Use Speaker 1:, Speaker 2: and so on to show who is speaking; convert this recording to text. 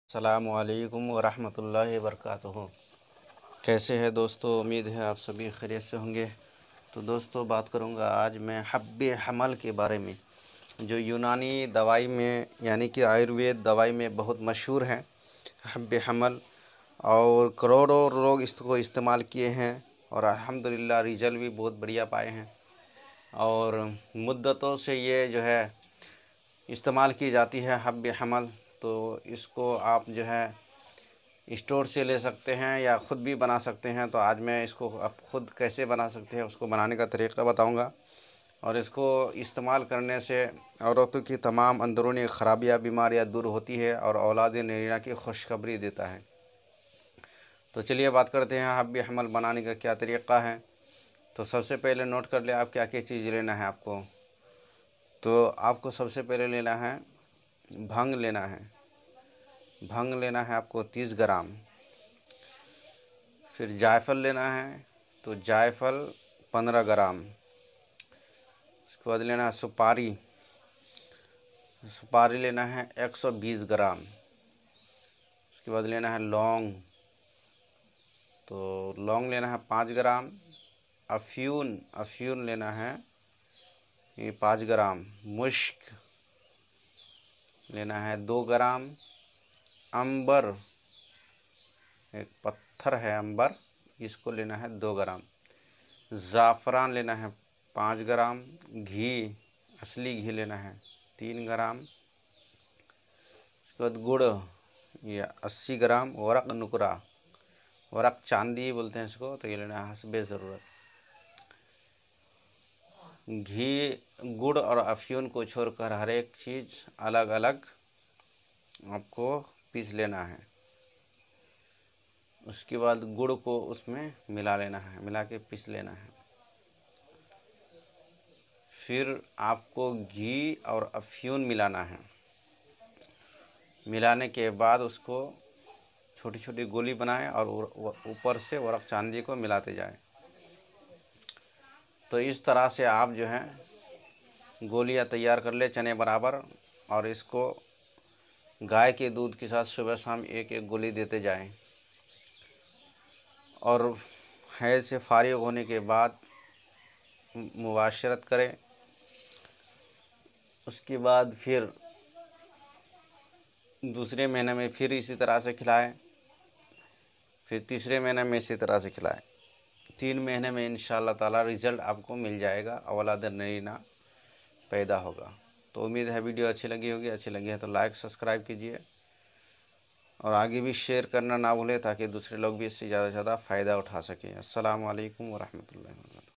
Speaker 1: अस्सलामुअलैकुम वरहमतुल्लाहि वबरकातुहू। कैसे हैं दोस्तों, उम्मीद है आप सभी खैरियत से होंगे। तो दोस्तों, बात करूंगा आज मैं हब्बे हमल के बारे में, जो यूनानी दवाई में यानी कि आयुर्वेद दवाई में बहुत मशहूर है। हब्बे हमल और करोड़ों लोग इसको इस्तेमाल किए हैं और अल्हम्दुलिल्लाह रिजल्ट भी बहुत बढ़िया पाए हैं। और मुद्दतों से ये जो है इस्तेमाल की जाती है हब्बे हमल। तो इसको आप जो है स्टोर से ले सकते हैं या ख़ुद भी बना सकते हैं। तो आज मैं इसको आप ख़ुद कैसे बना सकते हैं उसको बनाने का तरीक़ा बताऊंगा। और इसको इस्तेमाल करने से औरतों की तमाम अंदरूनी ख़राबियाँ बीमारियाँ दूर होती है और औलाद नरीना की खुशखबरी देता है। तो चलिए बात करते हैं हब्बे हमल बनाने का क्या तरीक़ा है। तो सबसे पहले नोट कर ले आप क्या क्या चीज़ लेना है आपको। तो आपको सबसे पहले लेना है भंग लेना है। भंग लेना है आपको 30 ग्राम। फिर जायफल लेना है, तो जायफल 15 ग्राम। उसके बाद लेना है सुपारी। सुपारी लेना है 120 ग्राम। उसके बाद लेना है लौंग, तो लौंग लेना है 5 ग्राम। अफ्यून लेना है ये 5 ग्राम। मुश्क लेना है 2 ग्राम। अंबर, एक पत्थर है अंबर, इसको लेना है 2 ग्राम। ज़ाफ़रान लेना है 5 ग्राम। घी, असली घी लेना है 3 ग्राम। उसके बाद गुड़, ये 80 ग्राम। वरक नुकरा, वरक चांदी बोलते हैं इसको, तो ये लेना है हस्बे ज़रूरत। घी, गुड़ और अफ्यून को छोड़कर हर एक चीज़ अलग अलग आपको पीस लेना है। उसके बाद गुड़ को उसमें मिला लेना है, मिला के पीस लेना है। फिर आपको घी और अफ्यून मिलाना है। मिलाने के बाद उसको छोटी छोटी गोली बनाएं और ऊपर से वरक चांदी को मिलाते जाएं। तो इस तरह से आप जो है गोलियां तैयार कर ले चने बराबर, और इसको गाय के दूध के साथ सुबह शाम एक एक गोली देते जाएं। और हैज़ से फारिग होने के बाद मुबाशरत करें। उसके बाद फिर दूसरे महीने में फिर इसी तरह से खिलाएं। फिर तीसरे महीने में इसी तरह से खिलाएं। 3 महीने में इंशाअल्लाह ताला रिज़ल्ट आपको मिल जाएगा, औलाद नरीना पैदा होगा। तो उम्मीद है वीडियो अच्छी लगी होगी। अच्छी लगी है तो लाइक सब्सक्राइब कीजिए और आगे भी शेयर करना ना भूलें, ताकि दूसरे लोग भी इससे ज़्यादा से ज़्यादा फ़ायदा उठा सकें। अस्सलामु अलैकुम वरहमतुल्लाहि।